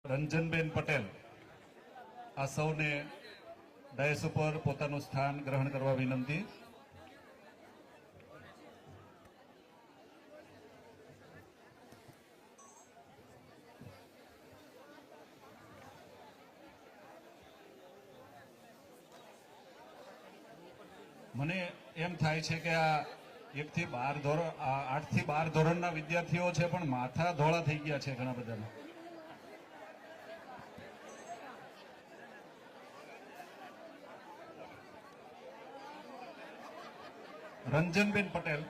રંજનબેન પટેલ આ સૌને ડાયસ ઉપર પોતાનું સ્થાન ગ્રહણ કરવા વિનંતી. મને એમ થાય છે કે આ 1 થી 12 ધોરણ 8 થી 12 ધોરણના વિદ્યાર્થીઓ છે પણ માથા ધોળા થઈ ગયા છે ઘણા બધાના. રંજનબેન પટેલ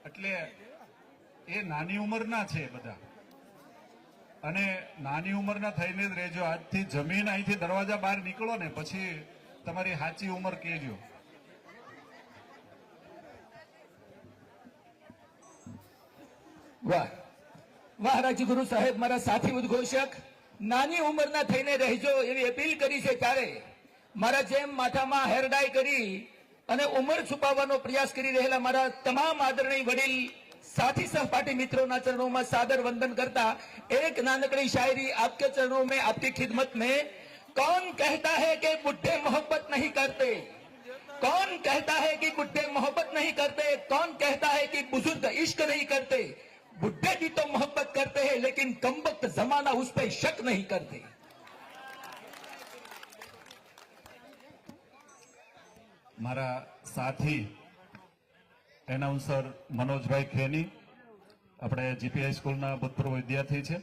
એટલે એ નાની ઉંમરના છે બધા, અને નાની ઉંમરના થઈને જ રહેજો. આજથી જમીન અહીંથી દરવાજા બહાર નીકળો ને પછી તમારી સાચી ઉંમર કહેજો. વાહ વાહ રાજગુરુ સાહેબ, મારા સાથી ઉદ્ઘોષક નાની ઉંમરના થઈને રહેજો એવી અપીલ કરી છે, ત્યારે મારા જેમ માથામાં હેરડાઈ કરી અને ઉંમર છુપાવવાનો પ્રયાસ કરી રહેલા મારા તમામ આદરણીય વડીલ साथी सहपाठी मित्रों ना चरणों में सादर वंदन करता एक नानकड़ी शायरी आपके चरणों में, आपकी खिदमत में. कौन कहता है कि बुढ़े मोहब्बत नहीं करते, कौन कहता है कि बुढ़े मोहब्बत नहीं करते, कौन कहता है कि बुजुर्ग इश्क नहीं करते. बुढ़े भी तो मोहब्बत करते हैं लेकिन कमबख्त जमाना उस पर शक नहीं करते. મારા સાથી એનાઉન્સર મનોજભાઈ ખેની આપણે જીપીઆઈ સ્કૂલના ભૂતપૂર્વ વિદ્યાર્થી છે.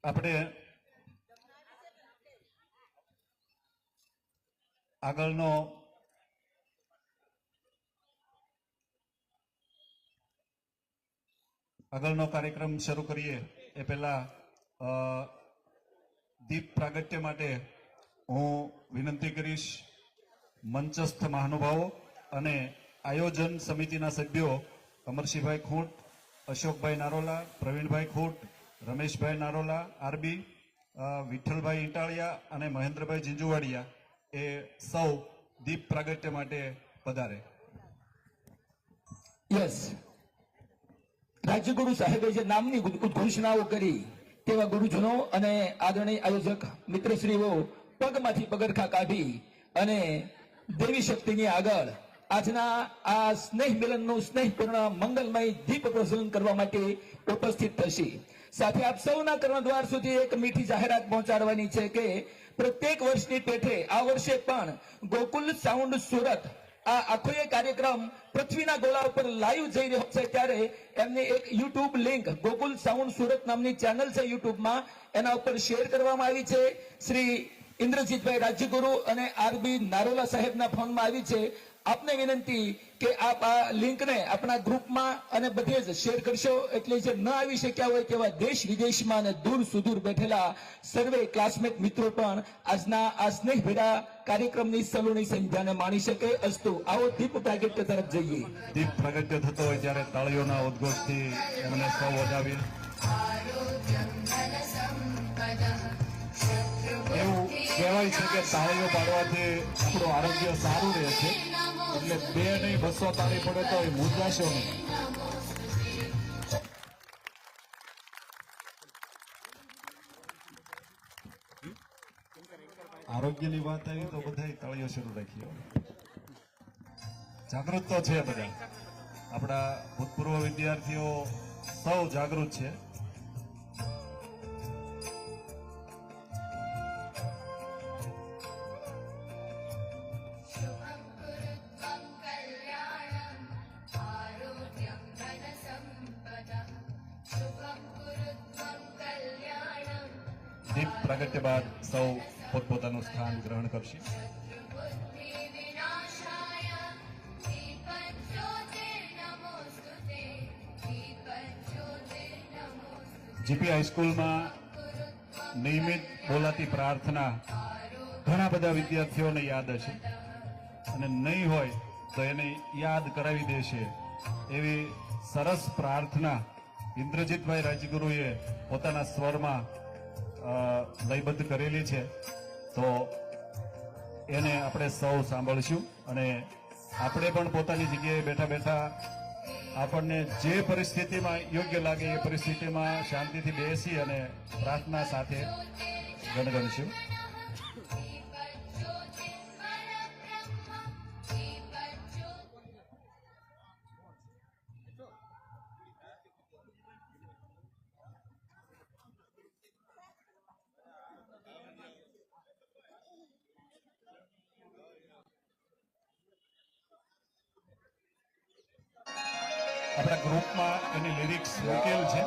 આપણે આગળનો કાર્યક્રમ શરૂ કરીએ એ પહેલા દીપ પ્રાગટ્ય માટે હું વિનંતી કરીશ મંચસ્થ મહાનુભાવો અને આયોજન સમિતિના સભ્યો અમરસિંહભાઈ ખૂંટ, અશોકભાઈ નારોલા, પ્રવીણભાઈ ખૂંટ, રમેશભાઈ નારોલા આરબી, વિઠ્ઠલભાઈ ઇટાળિયા અને મહેન્દ્રભાઈ જીંજુવાડિયા એ સૌ દીપ પ્રાગટ્ય માટે પધારે. યસ, રાજ્યગુરુ સાહેબે જે નામની ઉદ્ઘોષણાઓ કરી તેવા ગુરુજનો અને આદરણીય આયોજક મિત્રશ્રીઓ પગમાંથી પગરખા કાઢી અને દેવી શક્તિની આગળ આજના આ સ્નેહ મિલનનું સ્નેહપૂર્ણ મંગલમય દીપ પ્રજ્વલન કરવા માટે ઉપસ્થિત થશે. સાથે આપ સૌના કર્ણદ્વાર સુધી એક મીઠી જાહેરાત પહોંચાડવાની છે કે પ્રત્યેક વર્ષની પેઠે આ વર્ષે પણ ગોકુલ સાઉન્ડ સુરત આ આખો એ કાર્યક્રમ પૃથ્વીના ગોળા ઉપર લાઈવ જઈ રહ્યો છે, ત્યારે એમની એક YouTube link Gokul sound Surat નામની ચેનલ છે યુટ્યુબમાં, એના ઉપર શેર કરવામાં આવી છે. શ્રી ઇન્દ્રજીતભાઈ રાજ્યગુરુ અને આરબી નારોલા સાહેબના ફોનમાં આવી છે. આપને વિનંતી કે આપ આ લિંકને આપણા ગ્રુપમાં અને બધે જ શેર કરશો, એટલે જે ન આવી શક્યા હોય તેવા દેશ વિદેશમાં અને દૂર સુદૂર બેઠેલા સર્વે ક્લાસમેટ મિત્રો પણ આજના આ સ્નેહભેરા કાર્યક્રમની સલોની સંધ્યાને માણી શકે. અસ્તુ, આવો દીપ પ્રાગટ્ય તરફ જઈએ. દીપ પ્રાગટ્ય થતો હોય ત્યારે તાળીઓના ઉદ્ઘોષથી એમને સૌ વધાવીએ. એવું કહેવાય છે કે તાળીઓ પાડવાથી આપણું આરોગ્ય સારું રહે છે, એટલે 2 નહીં 200 તાળી પડે તો એ મૂંઝાશો નહીં. આરોગ્યની વાત આવી તો બધા તાળીઓ શરૂ રાખીએ. જાગૃત તો છે બધા, આપણા ભૂતપૂર્વ વિદ્યાર્થીઓ સૌ જાગૃત છે. દીપ પ્રાગટ્ય બાદ સૌ પોતપોતાનું સ્થાન ગ્રહણ કરશે. જીપી હાઈસ્કૂલમાં નિયમિત બોલાતી પ્રાર્થના ઘણા બધા વિદ્યાર્થીઓને યાદ હશે, અને નહીં હોય તો એને યાદ કરાવી દેશે એવી સરસ પ્રાર્થના ઇન્દ્રજીતભાઈ રાજગુરુએ પોતાના સ્વરમાં લયબદ્ધ કરેલી છે. તો એને આપણે સૌ સાંભળશું અને આપણે પણ પોતાની જગ્યાએ બેઠા બેઠા આપણને જે પરિસ્થિતિમાં યોગ્ય લાગે એ પરિસ્થિતિમાં શાંતિથી બેસી અને પ્રાર્થના સાથે ગણગણશું. આપણા ગ્રુપમાં એની લિરિક્સ મૂકેલ છે.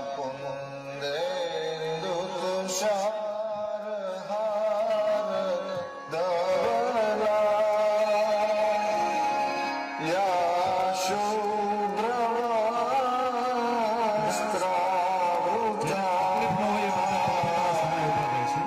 તકલીફ ન હોય એ બધા પોતાના સામે ઉભા રહેશે.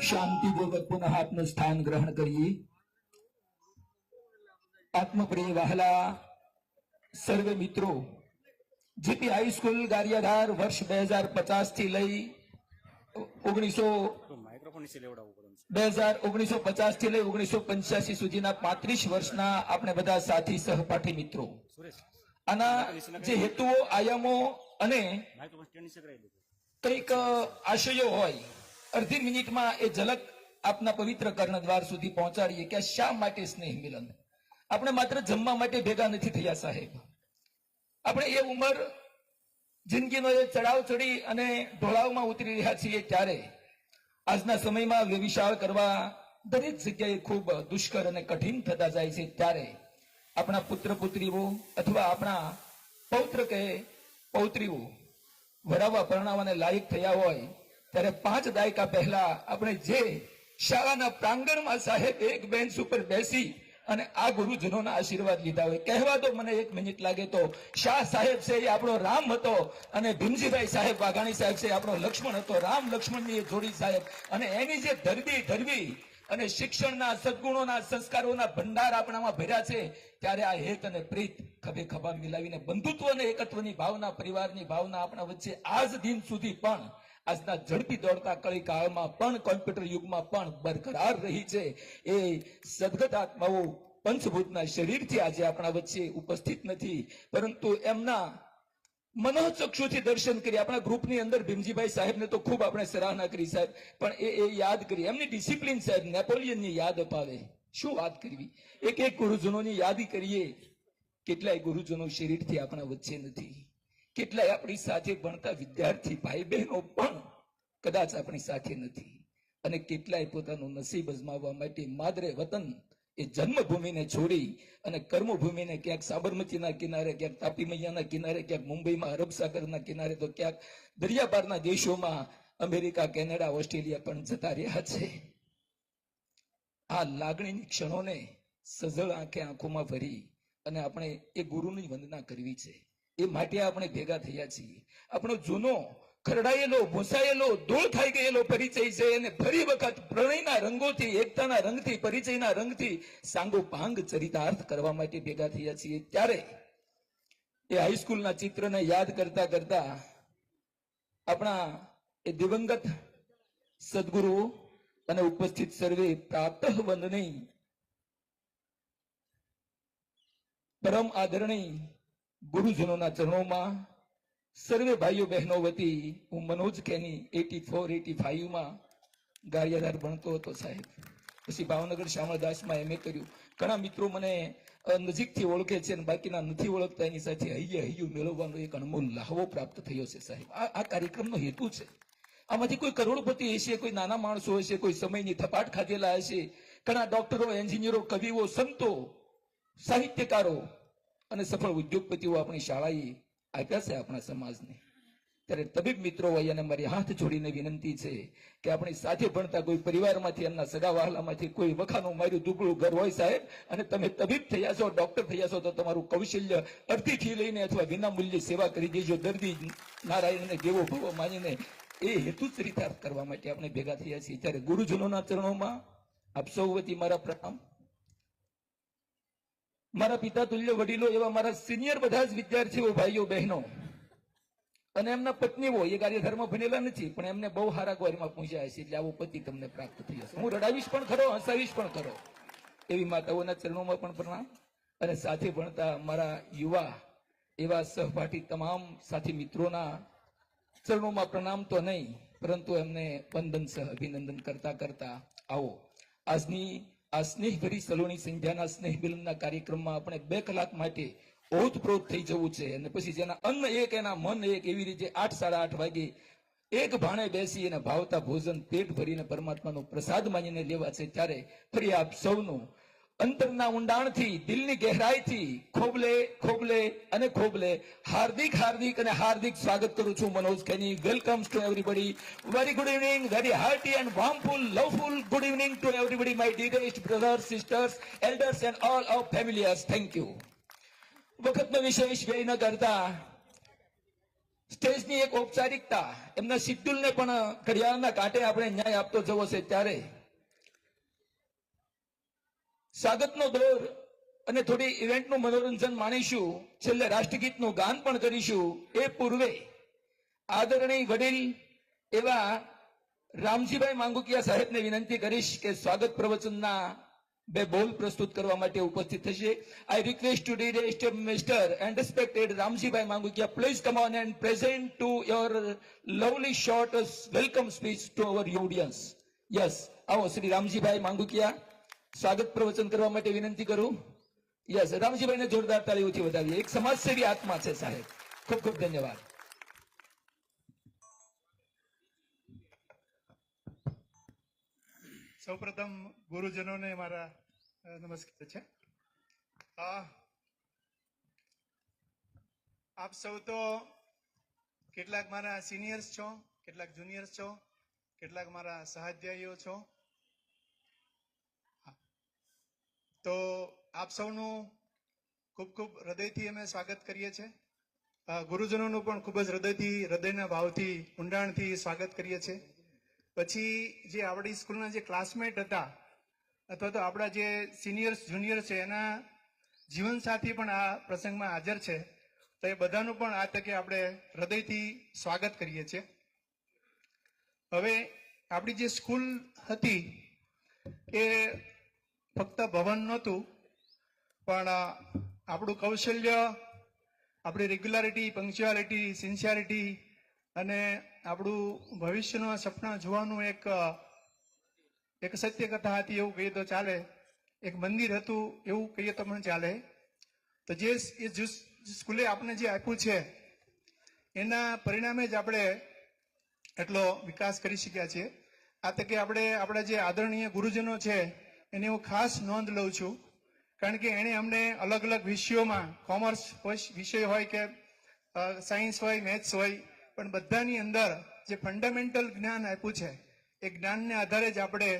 શાંતિપૂર્વક પુનઃ આપનું સ્થાન ગ્રહણ કરીએ. આત્મપ્રિય વહાલા સર્વે મિત્રો, જીપી હાઈસ્કૂલ ગારિયાધાર વર્ષ 2050 થી લઈ 1950 થી લઈ 1985 સુધીના 35 વર્ષના આપણે બધા સાથી સહપાઠી મિત્રો. આના જે હેતુઓ, આયામો અને કંઈક આશયો હોય, અડધી મિનિટમાં એ ઝલક આપના પવિત્ર કર્ણદ્વાર સુધી પહોંચાડીએ કે આ શા માટે સ્નેહ મિલન. આપણે માત્ર જમવા માટે ભેગા નથી થયા સાહેબ. આપણે એ ઉંમર જિંદગીનો એ ચડાવ ચડી અને ઢોળાવમાં ઉતરી રહ્યા છીએ ત્યારે આજના સમયમાં વ્યભિચાર કરવા દરેક જગ્યાએ ખૂબ દુષ્કર અને કઠિન થતા જાય છે. ત્યારે આપણા પુત્ર પુત્રીઓ અથવા આપણા પૌત્ર કે પૌત્રીઓ વરાવા પરણાવાને લાયક થયા હોય ત્યારે 5 દાયકા પહેલા આપણે જે શાળાના પ્રાંગણમાં સાહેબ એક બેન્ચ ઉપર બેસી અને આ ગુરુજનોના આશીર્વાદ લીધા હોય. કહેવા દો મને 1 મિનિટ લાગે તો, શાહ સાહેબ છે એ આપણો રામ હતો અને ભીમજીભાઈ સાહેબ વાઘાણી સાહેબ છે એ આપણો લક્ષ્મણ હતો. રામ લક્ષ્મણની એ જોડી સાહેબ, અને એની જે ધરવી અને શિક્ષણના સદગુણોના સંસ્કારોના ભંડાર આપણામાં ભર્યા છે ત્યારે આ હેત અને પ્રીત ખભે ખભા મિલાવીને બંધુત્વ અને એકત્વની ભાવના, પરિવારની ભાવના આપણા વચ્ચે આજ દિન સુધી પણ, આજના ઝડપી દોડતા કળી કાળમાં પણ, કોમ્પ્યુટર યુગમાં પણ બરકરાર રહી છે. એ સદગત આત્માઓ પંચભૂતના શરીરથી આજે આપણા વચ્ચે ઉપસ્થિત નથી, પરંતુ એમના મનોચક્ષુથી દર્શન કરી. આપણા ગ્રુપની અંદર ભીમજીભાઈ સાહેબને તો ખૂબ આપણે સરાહના કરી સાહેબ, પણ એ યાદ કરી એમની ડિસિપ્લિન સાહેબ, નેપોલિયનની યાદ અપાવે. શું વાત કરવી, એક ગુરુજનોની યાદી કરીએ. કેટલાય ગુરુજનો શરીરથી આપણા વચ્ચે નથી, કેટલાય આપણી સાથે ભણતા વિદ્યાર્થી ભાઈ બહેનો પણ કદાચ આપણી સાથે નથી, અને કેટલાય પોતાનું નસીબ અજમાવવા માટે માદરે વતન એ જન્મભૂમિને છોડી અને કર્મભૂમિને ક્યાંક સાબરમતીના કિનારે, ક્યાંક તાપી મૈયાના કિનારે, ક્યાંક મુંબઈમાં અરબ સાગરના કિનારે, તો ક્યાંક દરિયાપારના દેશોમાં અમેરિકા, કેનેડા, ઓસ્ટ્રેલિયા પણ જતા રહ્યા છે. આ લાગણીની ક્ષણોને સજળ આંખોમાં ભરી અને આપણે એ ગુરુની વંદના કરવી છે. એ માટે આપણે ભેગા થયા છીએ. આપણો જૂનો ખરડાયેલો, ભૂંસાયેલો, ધૂળ ખાઈ ગયેલો પરિચય છે, અને ફરી વખત પ્રણયના રંગોથી, એકતાના રંગથી, પરિચયના રંગથી સાંગો પાંગ ચરિતાર્થ કરવા માટે ભેગા થયા છીએ. ત્યારે એ હાઈસ્કૂલના ચિત્રને યાદ કરતા કરતા આપણા એ દિવંગત સદગુરુ અને ઉપસ્થિત સર્વે પ્રાતઃ વંદની પરમ આદરણીય ગુરુજનોના ચરણોમાં સર્વે ભાઈઓ બહેનો વતી હું મનોજ કેની 84-85માં ગારિયાધાર ભણતો હતો સાહેબ. પછી ભાવનગર શામળદાસમાં એમએ કર્યું. ઘણા મિત્રો મને નજીકથી ઓળખે છે અને બાકીના નથી ઓળખતા. એની સાથે હૈયું મેળવવાનો એક અનમોલ લાહવો પ્રાપ્ત થયો છે સાહેબ. આ કાર્યક્રમનો હેતુ છે. આમાંથી કોઈ કરોડપતિ હશે, કોઈ નાના માણસો હશે, કોઈ સમયની થપાટ ખાધેલા હશે, ઘણા ડોક્ટરો, એન્જિનિયરો, કવિઓ, સંતો, સાહિત્યકારો અને સફળ ઉદ્યોગપતિઓ આપણી શાળાએ આપ્યા છે આપણા સમાજને. ત્યારે તબીબ મિત્રો હોય અને મારી હાથ જોડીને વિનંતી છે કે આપણી સાથે ભણતા કોઈ પરિવારમાંથી, એમના સગા વહાલામાંથી કોઈ વખાનું માર્યું દુબળું ઘર હોય સાહેબ, અને તમે તબીબ થયા છો, ડોક્ટર થયા છો, તો તમારું કૌશલ્ય અડધીથી લઈને અથવા વિનામૂલ્યે સેવા કરી દેજો. દર્દી નારાયણને દેવો ભવો માનીને એ હેતુ ચરિતાર્થ કરવા માટે આપણે ભેગા થયા છીએ. ત્યારે ગુરુજનોના ચરણોમાં આપ સૌ વતી મારા પ્રણામ. મારા પિતા તુલ્ય વડીલો એવા મારા સિનિયર બધા જ વિદ્યાર્થીઓ, ભાઈઓ બહેનો અને એમના પત્નીઓ, એ કાર્યધર્મ ભણેલા નથી પણ એમને બહુ સારા ગોરમાં પહોંચ્યા છે, એટલે આવો પતિ તમને પ્રાપ્ત થઈ હશે. હું રડાવીશ પણ ખરો, હસાવીશ પણ ખરો. એવી માતાઓના ચરણોમાં પણ પ્રણામ. અને સાથે ભણતા મારા યુવા એવા સહપાઠી તમામ સાથી મિત્રોના ચરણોમાં પ્રણામ તો નહીં, પરંતુ એમને વંદન સહ અભિનંદન કરતા કરતા આવો આજની આ સ્નેહભરી સલોની સંધ્યાના સ્નેહ મિલનના કાર્યક્રમમાં આપણે 2 કલાક માટે ઓતપ્રોત થઈ જવું છે. અને પછી જેના અન્ન એક, એના મન એક, એવી રીતે 8-8:30 વાગે એક ભાણે બેસી અને ભાવતા ભોજન પેટ ભરીને પરમાત્માનો પ્રસાદ માનીને લેવા છે. ત્યારે ફરી આપ સૌનું અંતરના ઊંડાણથી, દિલની ગહેરાઈથી ખોબલે અને ખોબલે હાર્દિક અને હાર્દિક સ્વાગત કરું છું. Manoj Keni welcomes to everybody. Very good evening, very hearty and warmful, loveful good evening to everybody, my dearest brothers, sisters, elders and all of familiars. Thank you. વખતનો વિશેષ વ્યય ન કરતા સ્ટેજની એક ઔપચારિકતા, એમના શિડ્યુલને પણ ઘડિયાળના કાંટે આપણે ન્યાય આપતો જવો છે. ત્યારે સ્વાગતનો દોર અને થોડી ઇવેન્ટનું મનોરંજન માણીશું, છેલ્લે રાષ્ટ્રગીતનું ગાન પણ કરીશું. એ પૂર્વે આદરણીય વડીલ એવા રામજીભાઈ માંગુકિયા સાહેબને વિનંતી કરીશ કે સ્વાગત પ્રવચનના બે બોલ પ્રસ્તુત કરવા માટે ઉપસ્થિત થશે. I request to mister and respected Ramjibhai Mangukiya, please come on and present to your lovely short welcome speech to our audience. Yes, આવો શ્રી રામજીભાઈ માંગુકિયા, સ્વાગત પ્રવચન કરવા માટે વિનંતી કરું. યસ, રામજીભાઈને જોરદાર તાળીઓથી વધાવીએ. એક સમાજસેવી આત્મા છે સાહેબ. ખૂબ ખૂબ ધન્યવાદ. સૌપ્રથમ ગુરુજનોને મારા નમસ્કાર છે. આપ સૌ તો કેટલાક મારા સિનિયર્સ છો, કેટલાક જુનિયર્સ છો, કેટલાક મારા સહાધ્યાયીઓ છો. તો આપ સૌનું ખૂબ ખૂબ હૃદયથી અમે સ્વાગત કરીએ છીએ. ગુરુજનોનું પણ ખૂબ જ હૃદયથી, હૃદયના ભાવથી, ઊંડાણથી સ્વાગત કરીએ છીએ. પછી જે આપણી સ્કૂલના જે ક્લાસમેટ હતા અથવા તો આપણા જે સિનિયર્સ જુનિયર છે એના જીવનસાથી પણ આ પ્રસંગમાં હાજર છે, તો એ બધાનું પણ આ તકે આપણે હૃદયથી સ્વાગત કરીએ છીએ. હવે આપણી જે સ્કૂલ હતી એ ફક્ત ભવન નહોતું, પણ આપણું કૌશલ્ય, આપણી રેગ્યુલારિટી, પંક્ચ્યુઆલિટી, સિન્સિયરિટી અને આપણું ભવિષ્યના સપના જોવાનું એક સત્ય કથા હતી એવું કહીએ તો ચાલે, એક મંદિર હતું એવું કહીએ તો પણ ચાલે. તો જે સ્કૂલે આપણે જે આપ્યું છે એના પરિણામે જ આપણે એટલો વિકાસ કરી શક્યા છીએ. આ તકે આપણે આપણા જે આદરણીય ગુરુજનો છે એની હું ખાસ નોંધ લઉં છું, કારણ કે એણે અમને અલગ અલગ વિષયોમાં, કોમર્સ વિષય હોય કે સાયન્સ હોય, મેથ્સ હોય, પણ બધાની અંદર જે ફંડામેન્ટલ જ્ઞાન આપ્યું છે એ જ્ઞાનને આધારે જ આપણે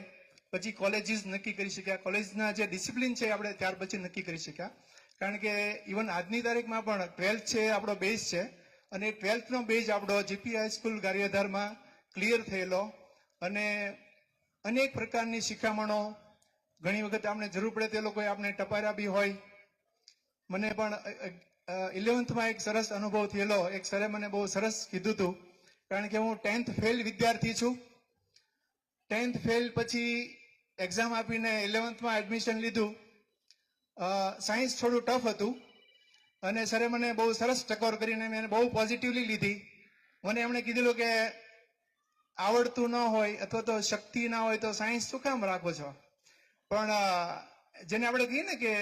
પછી કોલેજીસ નક્કી કરી શક્યા, કોલેજના જે ડિસિપ્લિન છે આપણે ત્યાર પછી નક્કી કરી શક્યા. કારણ કે ઇવન આજની તારીખમાં પણ 12th છે આપણો બેઝ છે, અને 12th નો બેઝ આપણો જીપી હાઈસ્કૂલ ગારિયાધારમાં ક્લિયર થયેલો, અને અનેક પ્રકારની શિખામણો ઘણી વખત આપણે જરૂર પડે તે લોકોએ આપણે ટપાર્યા બી હોય. મને પણ 11thમાં એક સરસ અનુભવ થયેલો. એક સરે મને બહુ સરસ કીધું હતું, કારણ કે હું 10th ફેલ વિદ્યાર્થી છું. 10th ફેલ પછી એક્ઝામ આપીને 11thમાં એડમિશન લીધું. સાયન્સ થોડું ટફ હતું અને સરે મને બહુ સરસ ટકોર કરીને મેં બહુ પોઝિટિવલી લીધી. મને એમણે કીધેલું કે આવડતું ન હોય અથવા તો શક્તિ ના હોય તો સાયન્સ શું કામ રાખો છો, પણ જેને આપણે કહીએ ને કે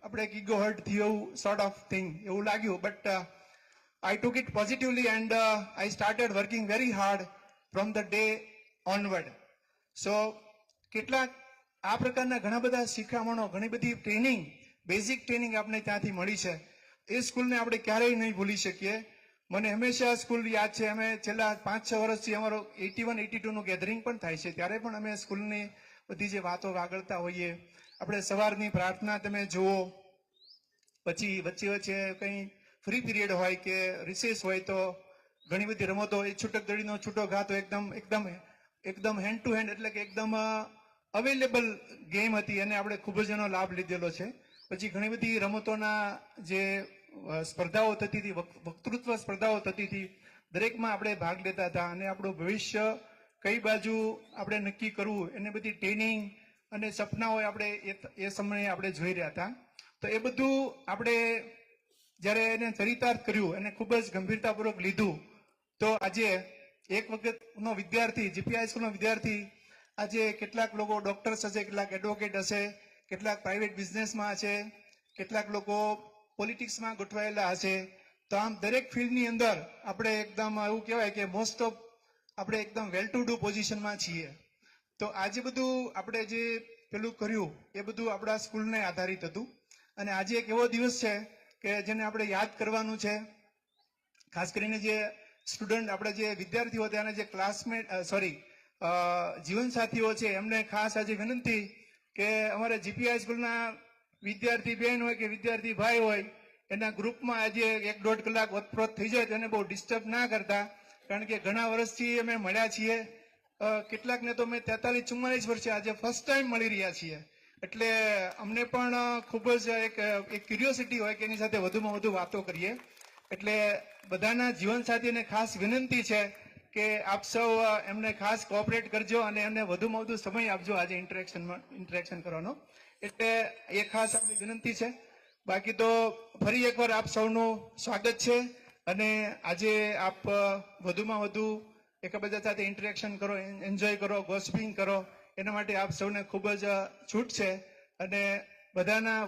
આપણે એક ઈગો હર્ટ થયું એવું સોર્ટ ઓફ થિંગ એવું લાગ્યું. But I took it positively and I started working very hard from the day onward. So કેટલાક આ પ્રકારના ઘણા બધા શિખામણો, ઘણી બધી ટ્રેનિંગ, બેઝિક ટ્રેનિંગ આપણે ત્યાંથી મળી છે. એ સ્કૂલને આપણે ક્યારેય નહીં ભૂલી શકીએ. મને હંમેશા સ્કૂલ યાદ છે. અમે છેલ્લા 5-6 વર્ષથી અમારો 81-82નું ગેધરિંગ પણ થાય છે, ત્યારે પણ અમે સ્કૂલની બધી જે વાતો વાગળતા હોઈએ. આપણે સવારની પ્રાર્થના તમે જુઓ, પછી વચ્ચે વચ્ચે કંઈ ફ્રી પીરિયડ હોય કે રિસેસ હોય તો ઘણી બધી રમતો, એ છૂટક દડીનો છૂટો ઘા તો એકદમ હેન્ડ ટુ હેન્ડ, એટલે કે એકદમ અવેલેબલ ગેમ હતી અને આપણે ખૂબ જ એનો લાભ લીધેલો છે. પછી ઘણી બધી રમતોના જે સ્પર્ધાઓ થતી હતી, વક્તૃત્વ સ્પર્ધાઓ થતી હતી, દરેકમાં આપણે ભાગ લેતા હતા અને આપણું ભવિષ્ય કઈ બાજુ આપણે નક્કી કરવું એને બધી ટ્રેનિંગ અને સપનાઓ આપણે એ સમયે આપણે જોઈ રહ્યા હતા. તો એ બધું આપણે જ્યારે એને ચરિતાર્થ કર્યું, એને ખૂબ જ ગંભીરતાપૂર્વક લીધું, તો આજે એક વખતનો વિદ્યાર્થી, જીપી હાઈસ્કૂલનો વિદ્યાર્થી આજે કેટલાક લોકો ડોક્ટર્સ હશે, કેટલાક એડવોકેટ હશે, કેટલાક પ્રાઇવેટ બિઝનેસમાં હશે, કેટલાક લોકો પોલિટિક્સમાં ગોઠવાયેલા હશે. તો આમ દરેક ફિલ્ડની અંદર આપણે એકદમ એવું કહેવાય કે મોસ્ટ ઓફ આપણે એકદમ વેલ ટુ ડુ પોઝિશનમાં છીએ. તો આજે બધું આપણે જે પેલું કર્યું એ બધું આપણા સ્કૂલને આધારિત હતું. અને આજે એક એવો દિવસ છે કે જેને આપણે યાદ કરવાનું છે. ખાસ કરીને જે સ્ટુડન્ટ, આપણે જે વિદ્યાર્થીઓ હતા અને જે ક્લાસમેટ જીવનસાથીઓ છે, એમને ખાસ આજે વિનંતી કે અમારે જીપી હાઈસ્કૂલના વિદ્યાર્થી બહેન હોય કે વિદ્યાર્થી ભાઈ હોય, એના ગ્રુપમાં આજે 1-1.5 કલાક વતપ્રોત થઈ જાય તો એને બહુ ડિસ્ટર્બ ના કરતા, કારણ કે ઘણા વર્ષથી અમે મળ્યા છીએ. કેટલાકને તો મેં 43-44 વર્ષે આજે ફર્સ્ટ ટાઈમ મળી રહ્યા છીએ. એટલે અમને પણ ખૂબ જ એક ક્યુરિયોસિટી હોય કે એની સાથે વધુમાં વધુ વાતો કરીએ. એટલે બધાના જીવનસાથીને ખાસ વિનંતી છે કે આપ સૌ એમને ખાસ કોઓપરેટ કરજો અને એમને વધુમાં વધુ સમય આપજો આજે ઇન્ટરેક્શન કરવાનો, એટલે એ ખાસ આપણી વિનંતી છે. બાકી તો ફરી એકવાર આપ સૌનું સ્વાગત છે અને આજે આપ વધુમાં વધુ એકબીજા સાથે ઇન્ટરેક્શન કરો, એન્જોય કરો, ગોસિપિંગ કરો, એના માટે આપ સૌને ખૂબ જ છૂટ છે અને બધાના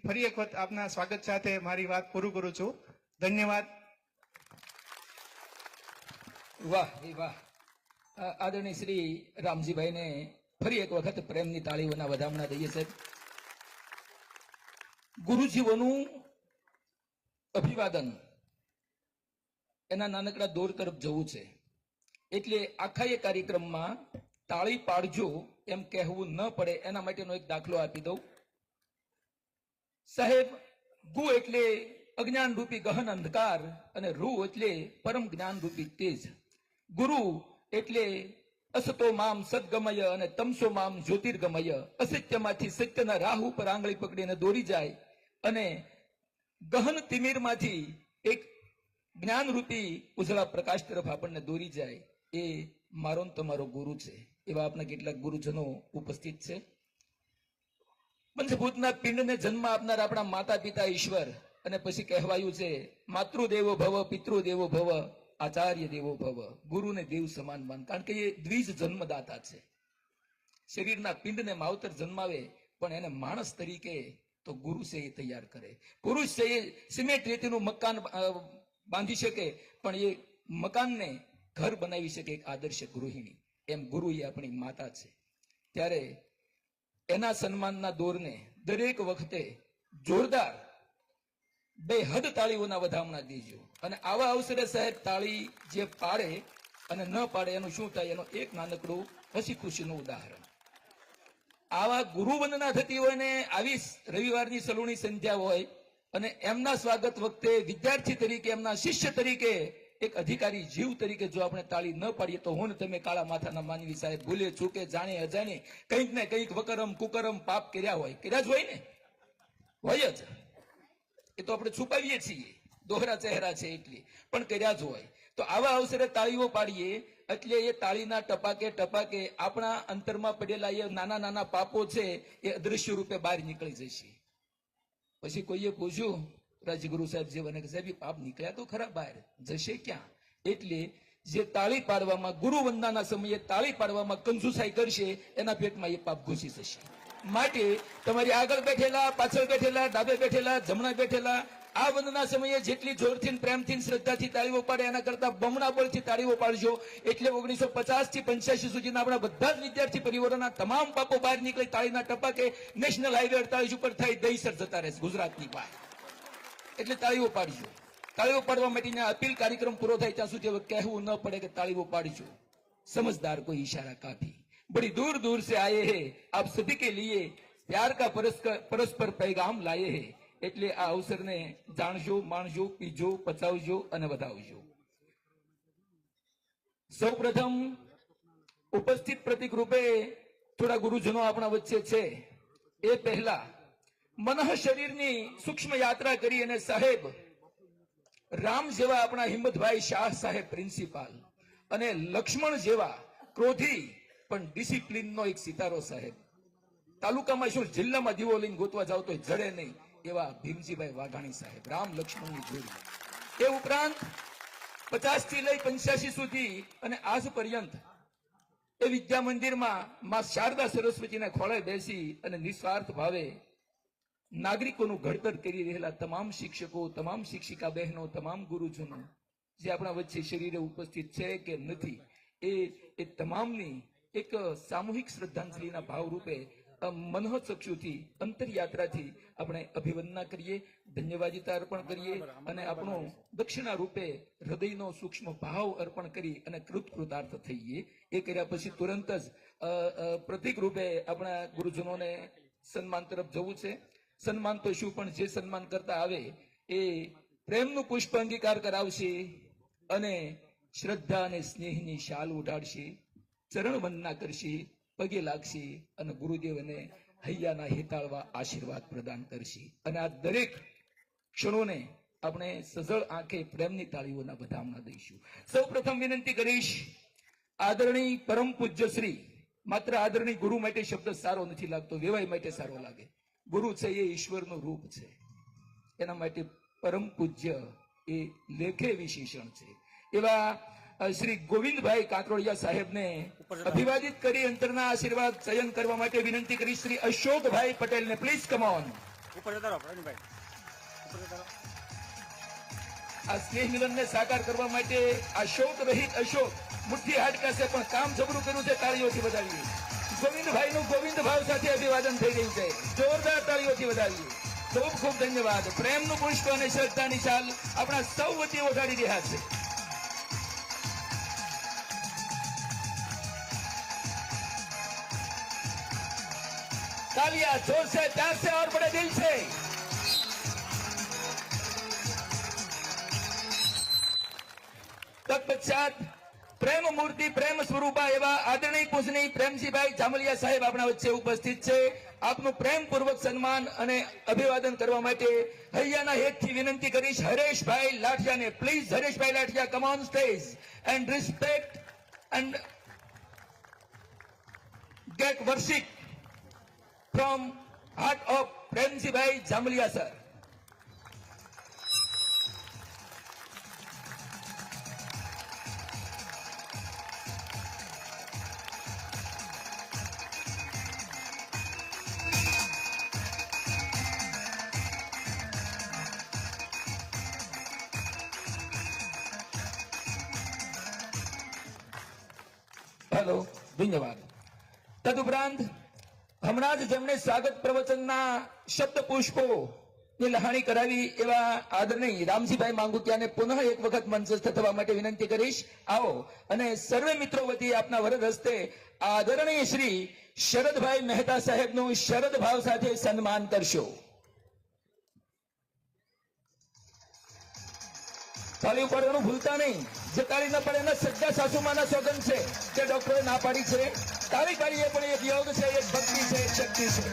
ફરી એક વખત આપના સ્વાગત સાથે મારી વાત પૂરું કરું છું. ધન્યવાદ. વાહ એ વાહ. આદરણીય શ્રી રામજીભાઈને ફરી એક વખત પ્રેમની તાળીઓના વધામણા દઈએ છે. ગુરુજીઓનું અભિવાદન એના નાનકડા દોર તરફ જવું છે, એટલે આખા એ કાર્યક્રમમાં તાળી પાડજો એમ કહેવું ન પડે એના માટેનો એક દાખલો આપી દઉં. સાહેબ, ગુ એટલે અજ્ઞાન રૂપી ગહન અંધકાર અને રૂ એટલે પરમ જ્ઞાન રૂપી તેજ. ગુરુ એટલે અસતો મામ સદગમય અને તમસો મામ જ્યોતિર્ગમય. અસત્યમાંથી સત્યના રાહ ઉપર આંગળી પકડીને દોરી જાય અને ગહન તિમિરમાંથી એક જ્ઞાનરૂપી ઉજળા પ્રકાશ તરફ આપણને દોરી જાય. એ મારો ને તમારો ગુરુ છે. એવા આપના કેટલાક ગુરુજનો ઉપસ્થિત છે. પંચભૂતના પિંડને જન્મ આપનાર આપણા માતા પિતા ઈશ્વર, અને પછી કહેવાયું છે માતૃદેવો ભવ, પિતૃદેવો ભવ, આચાર્ય દેવો ભવ. ગુરુને દેવ સમાન માન, કારણ કે એ દ્વિજ જન્મદાતા છે. શરીરના પિંડને માવતર જન્માવે પણ એને માણસ તરીકે તો ગુરુ છે એ તૈયાર કરે. પુરુષ છે એ સિમેન્ટ રેતીનું મકાન બાંધી શકે પણ એ મકાનને ઘર બનાવી શકે એક આદર્શ ગૃહિણી. એમ ગુરુ એ આપણી માતા છે. ત્યારે એના સન્માનના દોરને દરેક વખતે જોરદાર બે હદ તાળીઓના વધામણા દેજો. અને આવા અવસરે સાહેબ તાળી જે પાડે અને ન પાડે એનું શું થાય, એનું એક નાનકડું હસી ખુશીનું ઉદાહરણ. આવા ગુરુ વંદના થતી હોય ને આવી રવિવારની સલુણી સંધ્યા હોય અને એમના સ્વાગત વખતે વિદ્યાર્થી તરીકે, એમના શિષ્ય તરીકે, એક અધિકારી જીવ તરીકે જો આપણે તાળી ન પાડીએ તો હું તમે કાળા માથાના માનવી સાહેબ ભૂલે ચૂકે જાણે અજાણે કંઈક ને કંઈક વકરમ કુકરમ પાપ કર્યા જ હોય ને, હોય જ. એ તો આપણે છુપાવીએ છીએ, દોહરા ચહેરા છે એટલે, પણ કર્યા જ હોય. તો આવા અવસરે તાળીઓ પાડીએ એટલે એ તાળીના ટપાકે ટપાકે આપણા અંતરમાં પડેલા એ નાના નાના પાપો છે એ અદૃશ્ય રૂપે બહાર નીકળી જશે. પછી કોઈએ પૂછ્યું રાજગુરુ સાહેબ જેવાને કે સાહેબ પાપ નીકળ્યા તો ખરા, બહાર જશે ક્યાં? એટલે જે તાળી પાડવામાં, ગુરુ વંદનાના સમયે તાળી પાડવામાં કંજુસાઈ કરશે એના પેટમાં એ પાપ ઘૂસી જશે. માટે તમારી આગળ બેઠેલા, પાછળ બેઠેલા, ડાબે બેઠેલા, જમણા બેઠેલા, આ વંદના સમયે જેટલી જોરથી, પ્રેમથી, શ્રદ્ધાથી તાળીઓ પાડે એના કરતા બમણા બળથી તાળીઓ પાડજો. એટલે 1950 થી 85 સુધીના આપણા બધા જ વિદ્યાર્થી પરિવારોના તમામ પાપો બહાર નીકળી તાળીના ટપાકે નેશનલ હાઈવે 48 ઉપર થઈ દહીસર જતા રહેશે ગુજરાતની બહાર. એટલે તાળીઓ પાડજો. તાળીઓ પાડવા માટેની અપીલ કાર્યક્રમ પૂરો થાય ત્યાં સુધી હવે કહેવું ન પડે કે તાળીઓ પાડજો. સમજદાર કોઈ ઈશારા કાફી. बड़ी दूर दूर से आए हैं, आप सभी के लिए प्यार का परस्पर पैगाम लाए हैं. એટલે આ અવસરને જાણજો, માણજો, પીજો, પચાવજો અને વધાવજો. સૌપ્રથમ ઉપસ્થિત પ્રતિક રૂપે થોડા ગુરુજનો આપણા વચ્ચે છે. એ પહેલા મનઃ શરીરની સૂક્ષ્મ યાત્રા કરી અને સાહેબ રામ જેવા આપણા હિંમતભાઈ શાહ સાહેબ પ્રિન્સિપાલ અને લક્ષ્મણ જેવા ક્રોધી પણ ડિસિપ્લિનનો એક સિતારો સાહેબ, તાલુકામાં શું જિલ્લામાં દીવો લઈને ગોતવા જાવ તો જડે નહીં એવા ભીમજીભાઈ વાઘાણી સાહેબ, રામ લક્ષ્મણની જોડી. એ ઉપરાંત 50 થી લઈ 85 સુધી અને આજ પર્યંત એ વિદ્યા મંદિરમાં માં શારદા સરસ્વતીના ખોળે બેસી અને નિસ્વાર્થ ભાવે નાગરિકોનું ઘડતર કરી રહેલા તમામ શિક્ષકો, તમામ શિક્ષિકા બહેનો, તમામ ગુરુજનો જે આપણા વચ્ચે શરીરે ઉપસ્થિત છે કે નથી, એ તમામની એક સામૂહિક શ્રદ્ધાંજલિના ભાવરૂપે મનોચક્ષુથી, અંતરયાત્રાથી આપણે અભિવંદના કરીએ, ધન્યવાદિતા અર્પણ કરીએ અને આપણો દક્ષિણા રૂપે હૃદયનો સૂક્ષ્મ ભાવ અર્પણ કરી અને કૃતાર્થ થઈએ. એ કર્યા પછી તુરંત જ પ્રતિક રૂપે આપણા ગુરુજનોને સન્માન તરફ જવું છે. સન્માન તો શું, પણ જે સન્માન કરતા આવે એ પ્રેમનું પુષ્પ અંગીકાર કરાવશે અને શ્રદ્ધા અને સ્નેહની શાલ ઉઢાડશે, ચરણ વંદના કરશે, પગે લાગશે અને ગુરુદેવને હૈયાના હેતાળવા આશીર્વાદ પ્રદાન કરશે. અને આ દરેક ક્ષણોને આપણે સજળ આંખે પ્રેમની તાળીઓના બધા હમણાં દઈશું. સૌ પ્રથમ વિનંતી કરીશ, આદરણીય પરમ પૂજ્ય શ્રી, માત્ર આદરણીય ગુરુ માટે શબ્દ સારો નથી લાગતો, વેવાય માટે સારો લાગે. ગુરુ છે એ ઈશ્વરનું રૂપ છે, એના માટે પરમ પૂજ્ય એ લેખે વિશેષણ છે. એવા શ્રી ગોવિંદભાઈ કાંકરોડિયા સાહેબને અભિવાદિત કરી અંતરના આશીર્વાદ ચયન કરવા માટે વિનંતી કરી શ્રી અશોકભાઈ પટેલને. Please come on. આ સ્નેહ મિલનને સાકાર કરવા માટે આ શોક રહિત અશોક મુઠ્ઠી હાડકા છે પણ કામ જબરું કર્યું છે. તાળીઓથી વધાવીએ. ગોવિંદભાઈ નું ગોવિંદ ભાવ સાથે અભિવાદન થઈ રહ્યું છે. જોરદાર તાળીઓથી વધાવીએ. ખૂબ ખૂબ ધન્યવાદ. પ્રેમનું પુષ્પ અને શ્રદ્ધાની ચાલ આપણા સૌ વતી ઓઢાડી રહ્યા છે. तालियां जोर से, प्यार से और बड़े दिल से. તત્પશ્ચાત પ્રેમ મૂર્તિ, પ્રેમ સ્વરૂપા એવા આદરણીય પૂજનીય પ્રેમજીભાઈ જામલિયા સાહેબ આપણા વચ્ચે ઉપસ્થિત છે. આપનું પ્રેમપૂર્વક સન્માન અને અભિવાદન કરવા માટે હૈયાના હેતથી વિનંતી કરીશ હરેશભાઈ લાઠિયાને. Please Hareshbhai Lathiya, come on stage and respect and get worship from heart of Premjibhai Jamliya sir. Hello, ધન્યવાદ. તદુપરાંત હમણાં જ જેમણે સ્વાગત પ્રવચનના શબ્દ પુષ્પો ની લહાણી કરાવી એવા આદરણીય રામજીભાઈ માંગુતિયાને પુનઃ એક વખત મંચસ્થ થવા માટે વિનંતી કરીશ. આવો અને સર્વે મિત્રો વતી આપના વરદ હસ્તે આદરણીય શ્રી શરદભાઈ મહેતા સાહેબનું શરદ ભાવ સાથે સન્માન કરશો. તાળી ઉપાડવાનું ભૂલતા નહીં. જે તાળી ન પડે એના સજ્જા સાસુમાના સોગન છે કે ડોક્ટરે ના પાડી છે. તાળી પાડીએ પણ એક યોગ છે, એક ભક્તિ છે, એક શક્તિ છે.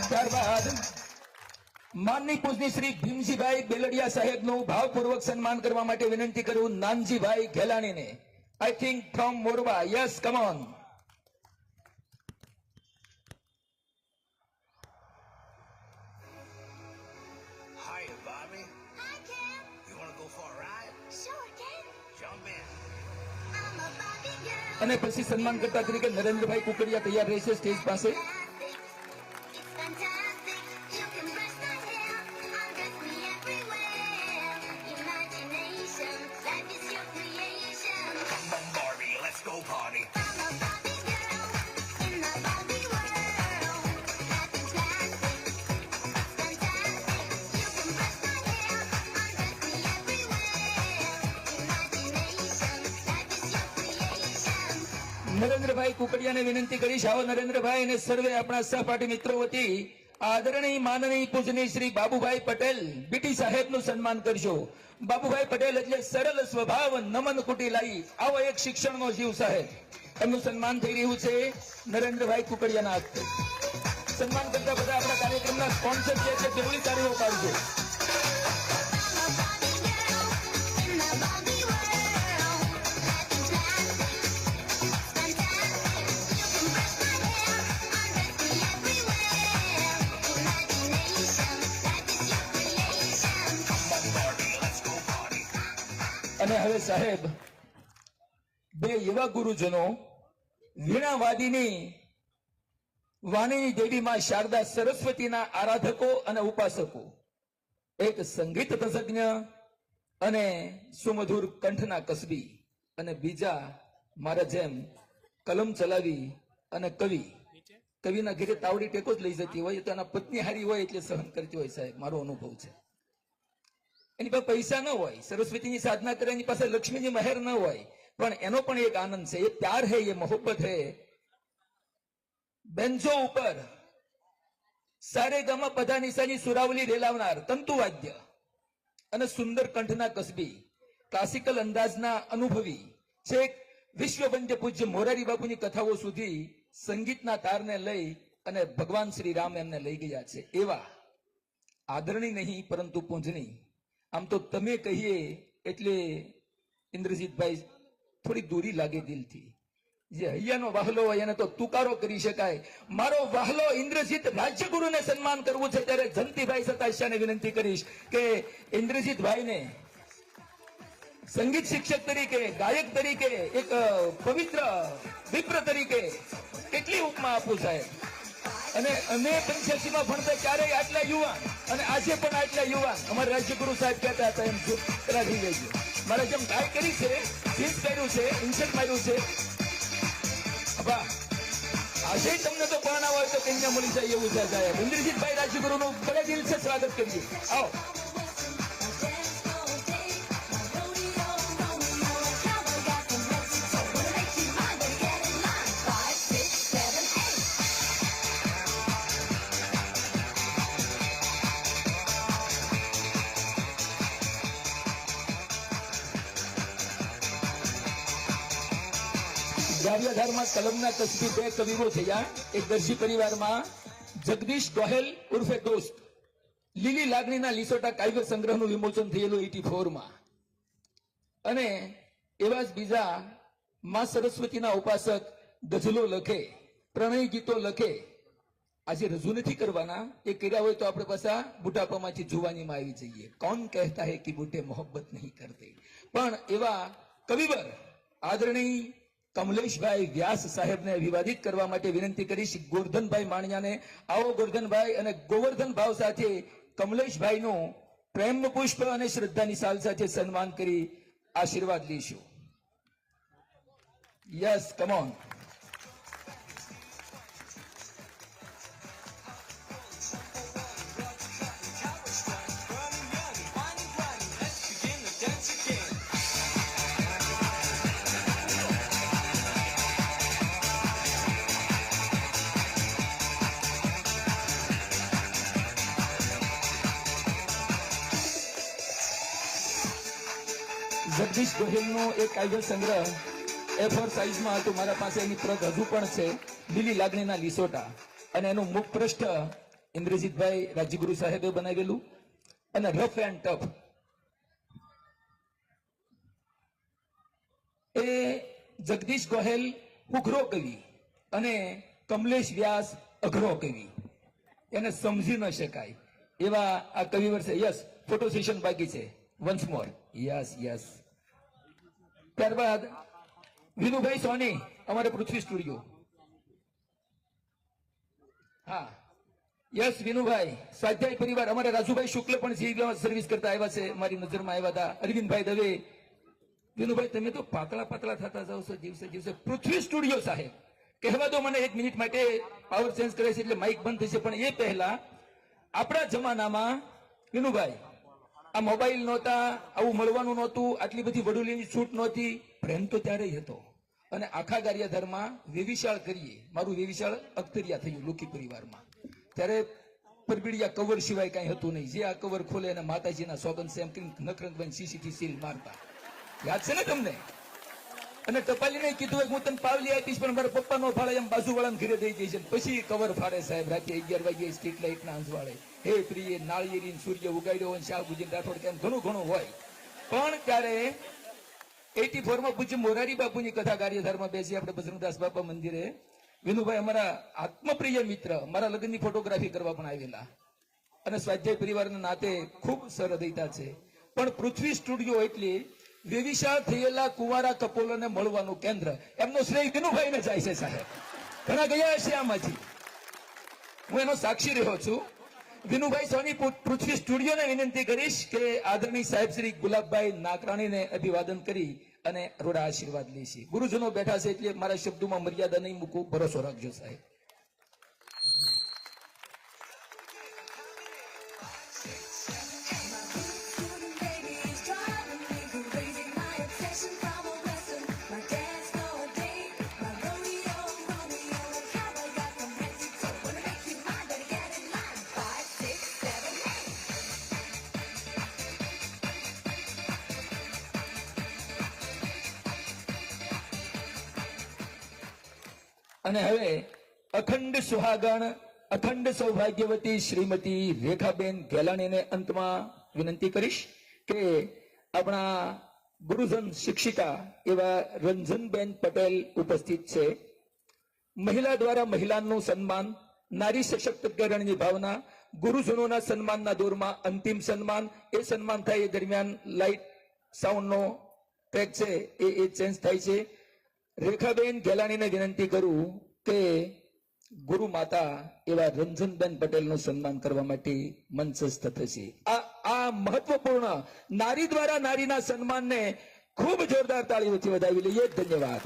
ત્યારબાદ માનની પૂજની શ્રી ભીમજીભાઈ બેલડિયા સાહેબનું ભાવપૂર્વક સન્માન કરવા માટે વિનંતી કરું નાનજીભાઈ ઘેલાણીને. I think from Morva. Yes, come on. Hi, Bobby. Hi, Ken. You want to go for a ride? Sure, Ken. Jump in. I'm a Barbie girl. અને પછી સન્માન કરતા તરીકે નરેન્દ્રભાઈ કુકડિયા તૈયાર રહેશે સ્ટેજ પાસે. Plastic. It's fantastic. You can brush my hair. Undress me everywhere. Imagination. Life is your creation. Come on, Barbie, let's go party. I'm a Barbie girl. In the Barbie world. Life is plastic. It's fantastic. You can brush my hair. Undress me everywhere. Imagination. Life is your creation. Narendrabhai કુકડિયાને વિનંતી કરીશ. આવો નરેન્દ્રભાઈ અને સર્વે આપણા સહપાઠી મિત્રો વતી આદરણીય માનનીય પૂજનીય Shri Babubhai Patel BT સાહેબનું સન્માન કરશો. બાબુભાઈ પટેલ એટલે સરળ સ્વભાવ, નમન કુટીલાઈ. આવો એક શિક્ષણનો જીવ સાહેબ. એમનું સન્માન થઈ રહ્યું છે નરેન્દ્રભાઈ કુકડિયાના હસ્તે. સન્માન કરતા બધા આપણા કાર્યક્રમના સ્પોન્સર છે એટલે જરૂરી તાળીઓ પાડજો. અને હવે સાહેબ બે યુવા ગુરુજનો વીણાવાદીની વાણીની દેવી માં શારદા સરસ્વતીના આરાધકો અને ઉપાસકો, એક સંગીત તજજ્ઞ અને સુમધુર કંઠના કસબી, અને બીજા મારા જેમ કલમ ચલાવી અને કવિના ઘેરે તાવડી ટેકો જ લઈ જતી હોય તો એના પત્ની હારી હોય એટલે સહન કરતી હોય. સાહેબ, મારો અનુભવ છે. એની પાસે પૈસા ન હોય, સરસ્વતીની સાધના કરે, એની પાસે લક્ષ્મીની મહેર ન હોય, પણ એનો પણ એક આનંદ છે. એ પ્યાર હે, એ મોહબ્બત હે. બેન્જો ઉપર સારે ગામા પધા નિશાની સુરાવલી રેલાવનાર તંતુવાદ્ય અને સુંદર કંઠના કસબી ક્લાસિકલ અંદાજના અનુભવી છેક વિશ્વવંદ્ય પૂજ્ય મોરારી બાપુની કથાઓ સુધી સંગીતના તારને લઈ અને ભગવાન શ્રી રામ એમને લઈ ગયા છે. એવા આદરણી નહીં પરંતુ પૂંજની. આમ તો તમે કહીએ એટલે ઇન્દ્રજીતભાઈ થોડી દૂરી લાગે દિલથી. જે હૈયાનો વાહલો હોય એને તો તુકારો કરી શકાય. મારો વાહલો ઇન્દ્રજીત રાજ્યગુરુને સન્માન કરવું છે ત્યારે જંતીભાઈ સતાશિયાને વિનંતી કરીશ કે ઇન્દ્રજીતભાઈને સંગીત શિક્ષક તરીકે, ગાયક તરીકે, એક પવિત્ર વિપ્ર તરીકે કેટલી ઉપમા આપું સાહેબ. અને અમે 85 માં ભણતા ક્યારેય આટલા યુવાન અને આજે પણ આટલા યુવાન અમારા રાજ્યગુરુ સાહેબ કહેતા હતા એમ પેલા થઈ ગઈ. મારે જેમ ગાય કરી છે, જીન્સ કર્યું છે, ઇન્સર્ટ માર્યું છે. અబ్బા આજે તમને તો પરણાવ હોય તો કન્યા મળી જાય એવું છે સાહેબ. ઇન્દ્રજીતભાઈ રાજ્યગુરુનું બડે દિલ છે સ્વાગત કરીએ. આવો. ગારિયાધારમાં કલમના કસબી 2 કવિઓ થયા. એક દરજી પરિવારમાં જગદીશ ગોહેલ ઉર્ફે દોસ્ત. લીલી લાગણીના લીસોટા કાવ્ય સંગ્રહનું વિમોચન થયેલું 84 માં. અને એવા જ બીજા માં સરસ્વતીના ઉપાસક ગઝલો લખે, પ્રણય ગીતો લખે. આજે રજૂ નથી કરવાના, એ કર્યા હોય તો આપણે પાછા બુઢાપામાંથી જુવાનીમાં આવી જઈએ. કોણ કહેતા હે કે બુઢે મોહબ્બત નહીં કરતે. પણ એવા કવિવર આદરણીય કમલેશભાઈ વ્યાસ સાહેબને અભિવાદિત કરવા માટે વિનંતી કરીશ. ગોરધનભાઈ માણિયાને આવો ગોરધનભાઈ, અને ગોવર્ધન ભાવ સાથે કમલેશભાઈનું પ્રેમનું પુષ્પ અને શ્રદ્ધાની સાલ સાથે સન્માન કરી આશીર્વાદ લઈશું. Yes, come on. જગદીશ ગોહિલનો એક કાવ્ય સંગ્રહ A4 સાઇઝમાં હતું. મારા પાસે એની પ્રત હજુ પણ છે. લીલી લાગણીના લીસોટા. અને એનું મુખ પૃષ્ઠ ઇન્દ્રજીતભાઈ રાજ્યગુરુ સાહેબે બનાવેલું. અને રફ એન્ડ ટફ. એ જગદીશ ગોહેલ ઉઘરો કવિ અને કમલેશ વ્યાસ અઘરો કવિ. એને સમજી ન શકાય એવા આ કવિવર છે. યસ, ફોટો સેશન બાકી છે. વન્સ મોર. Yes yes. ત્યારબાદ વિનુભાઈ સોની, અમારે પૃથ્વી સ્ટુડિયો. હા, યસ વિનુભાઈ. સ્વાધ્યાય પરિવાર અમારે રાજુભાઈ શુક્લ પણ સર્વિસ કરતા આવ્યા છે, મારી નજરમાં આવ્યા હતા. અરવિંદભાઈ દવે. વિનુભાઈ તમે તો પાતળા પાતળા થતા જાવ છો દિવસે દિવસે. પૃથ્વી સ્ટુડિયો સાહેબ, કહેવા દો મને 1 મિનિટ માટે. પાવર ચેન્જ કરે છે એટલે માઇક બંધ થશે. પણ એ પહેલા આપણા જમાનામાં વિનુભાઈ આ મોબાઈલ નહોતા, આવું મળવાનું નહોતું, આટલી બધી વડુલીની છૂટ નહોતી. પ્રેમ તો ત્યારે હતો. અને આખા ગારિયાધારમાં વેવિશાળ કરીએ. મારું વેવિશાળ અખ્તરિયા થયું લુકી પરિવારમાં. ત્યારે પરબીડિયા કવર સિવાય કઈ હતું નહીં. જે આ કવર ખોલે અને માતાજીના સોગંદ છે એમ કરીને નખરંગભાઈ સીસીથી સીલ મારતા. યાદ છે ને તમને? અને ટપાલીને કીધું હું તને પાવલી આપીશ પણ મારા પપ્પા નો ફાળે એમ બાજુવાળાને ઘરે દઈ દઈશ. પછી કવર ફાડે સાહેબ રાતે 11 વાગે સ્ટ્રીટ લાઇટના અંજવાળે. હે પ્રિય નાળિયેરી સૂર્ય ઉગાડ્યો અને શાહબુજી રાઠોડ કેમ ઘણું ઘણું હોય. પણ ત્યારે 84 માં પૂજ્ય મોરારી બાપુની કથા ગારિયાધારમાં બેસી આપણે બજરંગદાસ બાપા મંદિરે. વિનુભાઈ અમારા આત્મપ્રિય મિત્ર, મારા લગ્નની ફોટોગ્રાફી કરવા પણ આવેલા અને સ્વાધ્યાય પરિવારના નાતે ખૂબ સરહૃદયતા છે. પણ પૃથ્વી સ્ટુડિયો એટલે વેવિશાળ થયેલા કુંવારા કપોલોને મળવાનું કેન્દ્ર. એમનો શ્રેય વિનુભાઈને જાય છે સાહેબ. ઘણા ગયા હશે આમાંથી, હું એનો સાક્ષી રહ્યો છું. વિનુભાઈ સોની પૃથ્વી સ્ટુડિયોને વિનંતી કરીશ કે આદરણીય સાહેબ શ્રી ગુલાબભાઈ નાકરાણીને અભિવાદન કરી અને રોડા આશીર્વાદ લેશે. ગુરુજનો બેઠા છે એટલે મારા શબ્દોમાં મર્યાદા નહીં મૂકું, ભરોસો રાખજો સાહેબ. અને હવે અખંડ સુહાગણ અખંડ સૌભાગ્યવતી શ્રીમતી રેખાબેન ગેલાણીને અંતમાં વિનંતી કરીશ કે આપણા ગુરુજન શિક્ષિકા એવા રંજનબેન પટેલ ઉપસ્થિત છે. મહિલા દ્વારા મહિલાનું સન્માન, નારી સશક્તિકરણની ભાવના, ગુરુજનોના સન્માનના દોરમાં અંતિમ સન્માન. એ સન્માન થાય એ દરમિયાન લાઇટ સાઉન્ડનો ટ્રેક છે એ ચેન્જ થાય છે. રેખાબેન ગેલાણીને વિનંતી કરું કે ગુરુ માતા એવા રંજનબેન પટેલનું સન્માન કરવા માટે મંચસ્થ થશે. આ મહત્વપૂર્ણ નારી દ્વારા નારીના સન્માનને ખૂબ જોરદાર તાળીઓથી વધાવી લઈએ. ધન્યવાદ.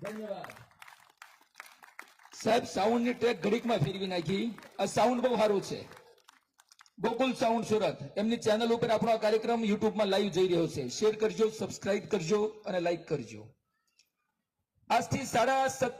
ધન્યવાદ સાહેબ. સાઉન્ડની ટ્રેક ઘડીકમાં ફેરવી નાખી. આ સાઉન્ડ બહુ સારું છે. ગોકુલ સાઉન્ડ સુરત એમની ચેનલ ઉપર આપણો આ કાર્યક્રમ યુટ્યુબમાં લાઈવ જઈ રહ્યો છે. શેર કરજો, સબસ્ક્રાઇબ કરજો અને લાઈક કરજો. આજથી 17:30